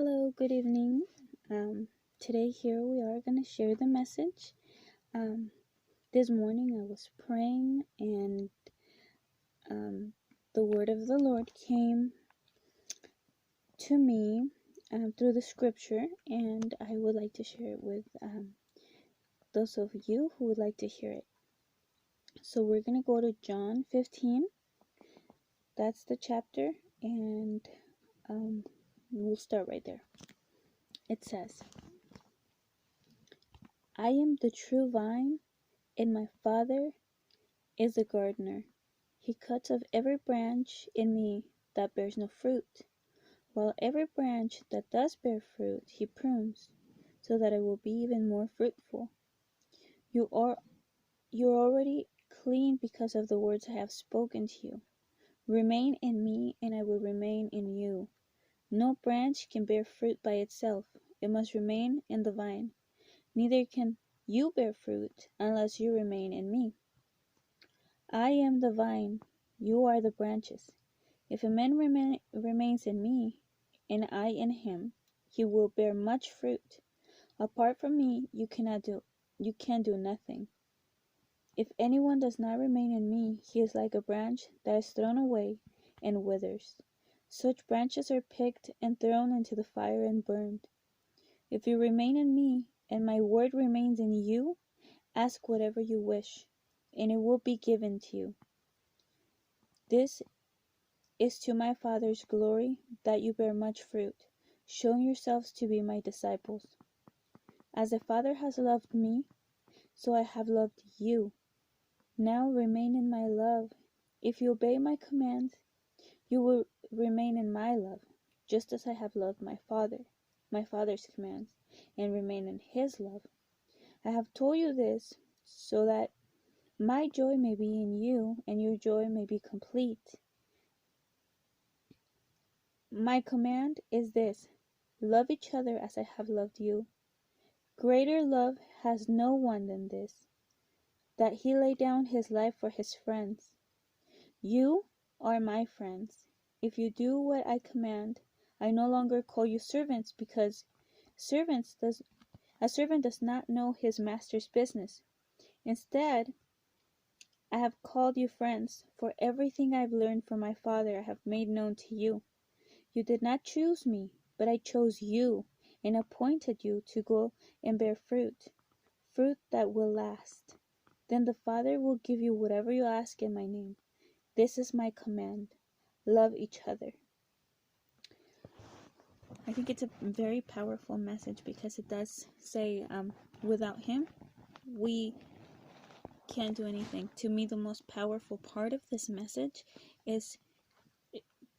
Hello, good evening. Today here we are going to share the message. Um, this morning I was praying and the word of the Lord came to me through the scripture, and I would like to share it with those of you who would like to hear it. So we're going to go to John 15. That's the chapter, and we'll start right there. It says, I am the true vine, and my Father is a gardener. He cuts off every branch in me that bears no fruit, while every branch that does bear fruit he prunes, so that it will be even more fruitful. You're already clean because of the words I have spoken to you. Remain in me, and I will remain in you. No branch can bear fruit by itself. It must remain in the vine. Neither can you bear fruit unless you remain in me. I am the vine, you are the branches. If a man remains in me, and I in him, he will bear much fruit. Apart from me, you can do nothing. If anyone does not remain in me, he is like a branch that is thrown away and withers. Such branches are picked and thrown into the fire and burned. If you remain in me, and my word remains in you, ask whatever you wish, and it will be given to you. This is to my Father's glory that you bear much fruit, showing yourselves to be my disciples. As the Father has loved me, so I have loved you. Now remain in my love. If you obey my commands, you will remain in my love, just as I have loved my Father's commands, and remain in his love. I have told you this so that my joy may be in you, and your joy may be complete. My command is this: love each other as I have loved you. Greater love has no one than this, that he lay down his life for his friends. You are my friends, if you do what I command. I no longer call you servants, because a servant does not know his master's business. Instead, I have called you friends, for everything I have learned from my Father I have made known to you. You did not choose me, but I chose you and appointed you to go and bear fruit that will last. Then the Father will give you whatever you ask in my name. This is my command: love each other. I think it's a very powerful message because it does say without him, we can't do anything. To me, the most powerful part of this message is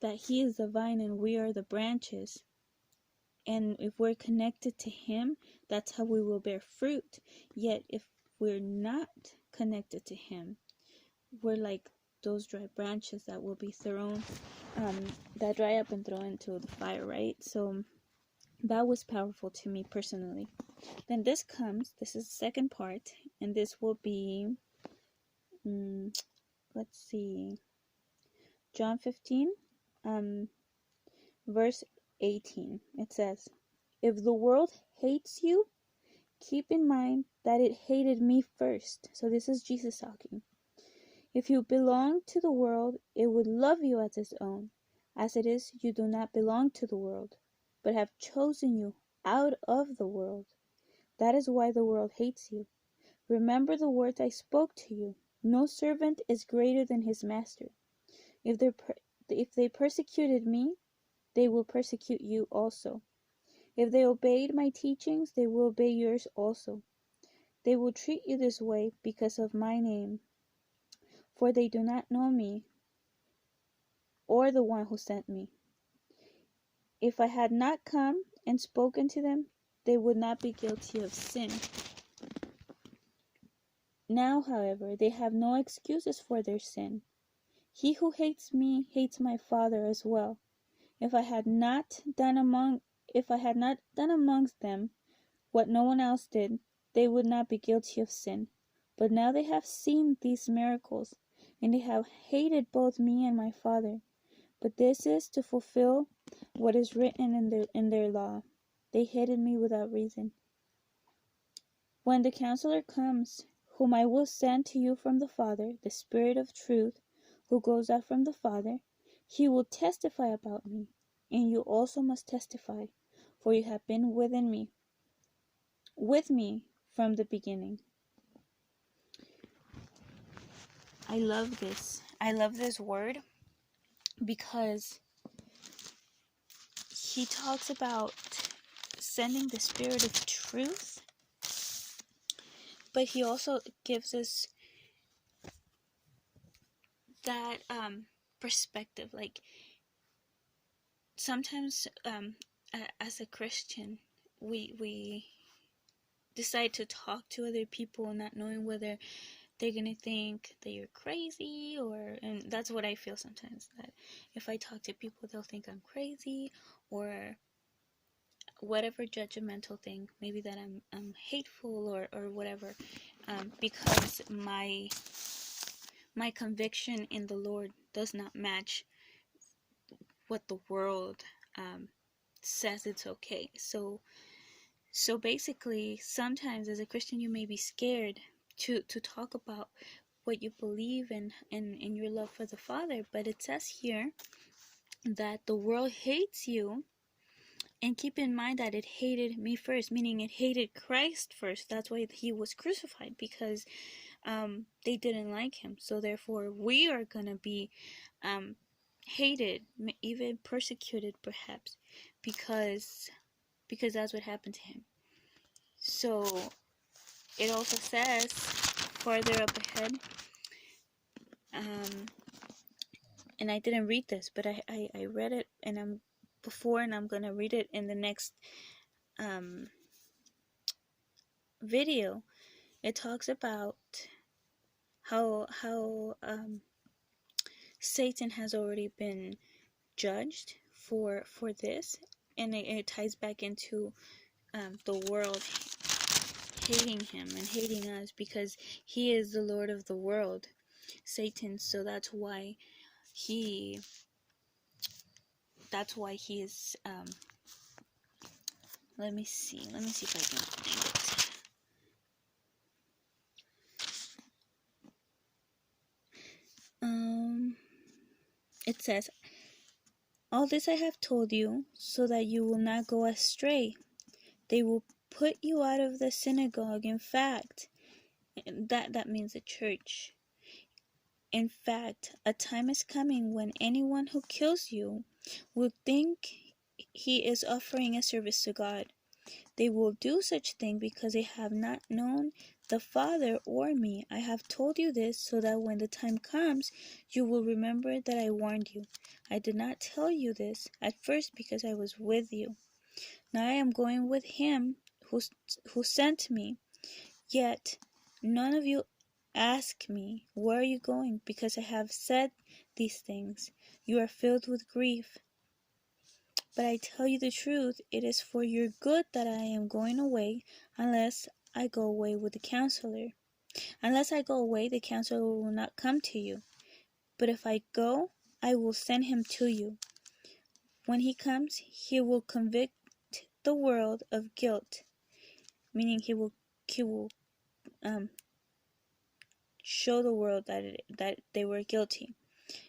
that he is the vine and we are the branches. And if we're connected to him, that's how we will bear fruit. Yet if we're not connected to him, we're like those dry branches that will be thrown, that dry up and thrown into the fire, right? So that was powerful to me personally. Then this is the second part, and this will be, let's see, John 15, verse 18. It says, if the world hates you, keep in mind that it hated me first. So this is Jesus talking. If you belong to the world, it would love you as its own. As it is, you do not belong to the world, but have chosen you out of the world. That is why the world hates you. Remember the words I spoke to you. No servant is greater than his master. If they persecuted me, they will persecute you also. If they obeyed my teachings, they will obey yours also. They will treat you this way because of my name, for they do not know me or the one who sent me. If I had not come and spoken to them, they would not be guilty of sin. Now, however, they have no excuses for their sin. He who hates me hates my Father as well. If I had not done amongst them what no one else did, they would not be guilty of sin. But now they have seen these miracles, and they have hated both me and my Father. But this is to fulfill what is written in their law. They hated me without reason. When the Counselor comes, whom I will send to you from the Father, the Spirit of truth, who goes out from the Father, he will testify about me, and you also must testify, for you have been with me from the beginning. I love this. I love this word because he talks about sending the Spirit of truth, but he also gives us that perspective. Like sometimes as a Christian, we decide to talk to other people not knowing whether they're gonna think that you're crazy, and that's what I feel sometimes, that if I talk to people they'll think I'm crazy, or whatever judgmental thing, maybe that I'm hateful or whatever, because my conviction in the Lord does not match what the world says it's okay. So basically, sometimes as a Christian, you may be scared to talk about what you believe in your love for the Father. But it says here that the world hates you, and keep in mind that it hated me first, meaning it hated Christ first. That's why he was crucified, because they didn't like him. So therefore, we are gonna be hated, even persecuted, perhaps, because that's what happened to him. So it also says farther up ahead, and I didn't read this, but I read it and I'm gonna read it in the next video. It talks about how Satan has already been judged for this, and it ties back into the world hating him and hating us because he is the Lord of the world, Satan. So that's why he is let me see if I can find it. It says, all this I have told you so that you will not go astray. They will put you out of the synagogue. In fact, that means the church. In fact, a time is coming when anyone who kills you will think he is offering a service to God. They will do such thing because they have not known the Father or me. I have told you this so that when the time comes, you will remember that I warned you. I did not tell you this at first because I was with you. Now I am going with him who sent me. Yet none of you ask me, where are you going? Because I have said these things. You are filled with grief. But I tell you the truth, it is for your good that I am going away, unless I go away with the Counselor. Unless I go away, the Counselor will not come to you. But if I go, I will send him to you. When he comes, he will convict the world of guilt, meaning he will show the world that they were guilty,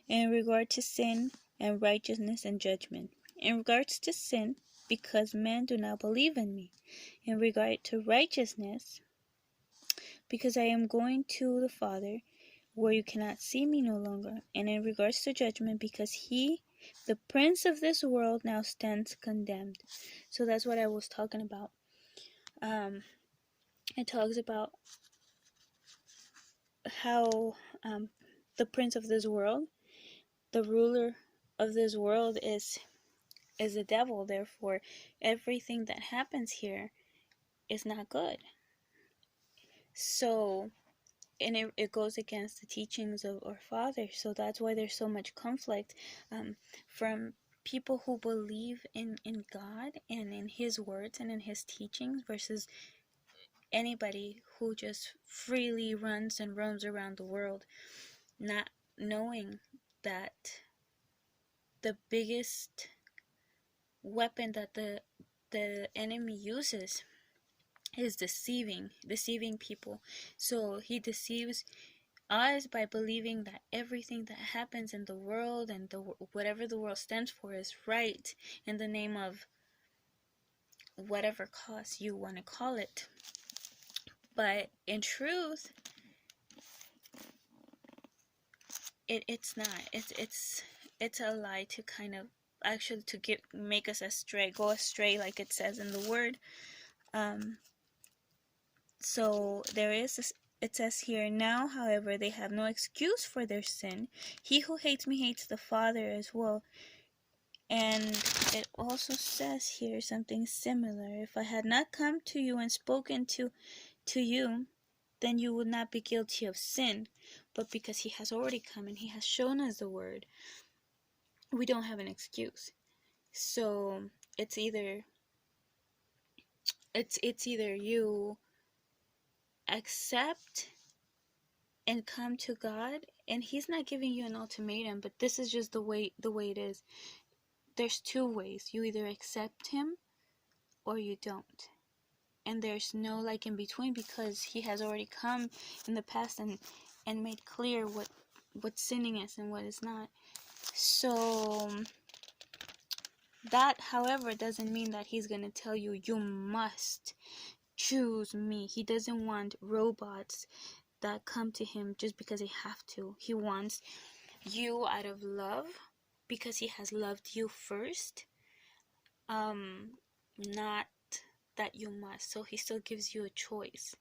in regard to sin and righteousness and judgment. In regards to sin, because men do not believe in me. In regard to righteousness, because I am going to the Father, where you cannot see me no longer. And in regards to judgment, because he, the prince of this world, now stands condemned. So that's what I was talking about. It talks about how the prince of this world, the ruler of this world, is the devil. Therefore, everything that happens here is not good. So, and it goes against the teachings of our Father. So that's why there's so much conflict from people who believe in God and in his words and in his teachings versus anybody who just freely runs and roams around the world, not knowing that the biggest weapon that the enemy uses is deceiving people. So he deceives us by believing that everything that happens in the world and whatever the world stands for is right, in the name of whatever cause you want to call it. But in truth, it's not. It's a lie to kind of actually to make us go astray, like it says in the word. So there is this, it says here, now, however, they have no excuse for their sin. He who hates me hates the Father as well. And it also says here something similar. If I had not come to you and spoken to you, then you would not be guilty of sin. But because he has already come and he has shown us the word, we don't have an excuse. So it's either you accept and come to God, and he's not giving you an ultimatum, but this is just the way it is. There's two ways. You either accept him or you don't. And there's no like in between, because he has already come in the past and made clear what sinning is and what is not. So that, however, doesn't mean that he's going to tell you must choose me. He doesn't want robots that come to him just because they have to. He wants you out of love, because he has loved you first. Not that you must. So he still gives you a choice.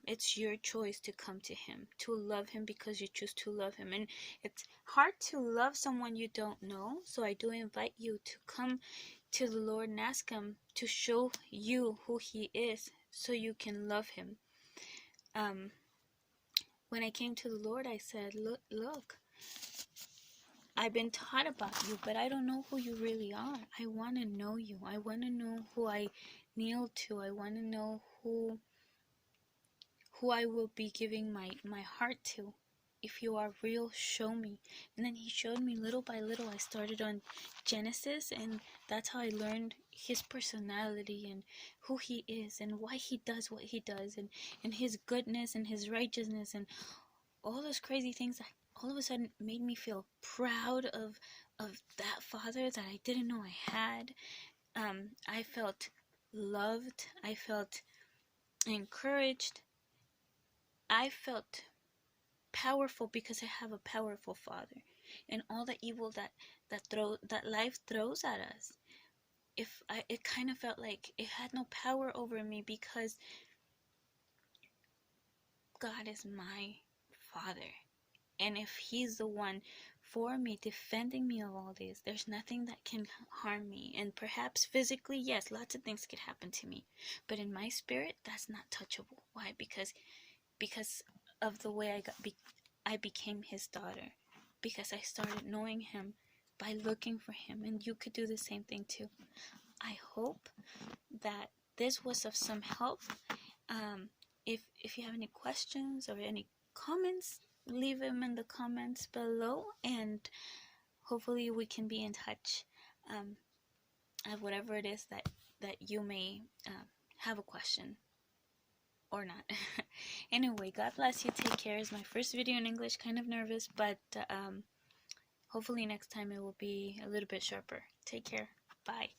It's your choice to come to him, to love him because you choose to love him. And it's hard to love someone you don't know. So I do invite you to come to the Lord and ask him to show you who he is so you can love him. When I came to the Lord, I said, look, I've been taught about you, but I don't know who you really are. I want to know you. I want to know who I kneel to. I want to know who I will be giving my heart to. If you are real, show me. And then he showed me little by little. I started on Genesis, and that's how I learned his personality and who he is and why he does what he does, and his goodness and his righteousness and all those crazy things that all of a sudden made me feel proud of that Father that I didn't know I had. I felt loved. I felt encouraged. I felt powerful because I have a powerful Father. And all the evil that life throws at us, it kind of felt like it had no power over me, because God is my Father. And if he's the one for me, defending me of all this, there's nothing that can harm me. And perhaps physically, yes, lots of things could happen to me, but in my spirit, that's not touchable. Why? Because of the way I became his daughter, because I started knowing him by looking for him. And you could do the same thing too. I hope that this was of some help. If you have any questions or any comments, leave them in the comments below, and hopefully we can be in touch of whatever it is that you may have a question or not. Anyway, God bless you. Take care. It's my first video in English. Kind of nervous, but hopefully next time it will be a little bit sharper. Take care. Bye.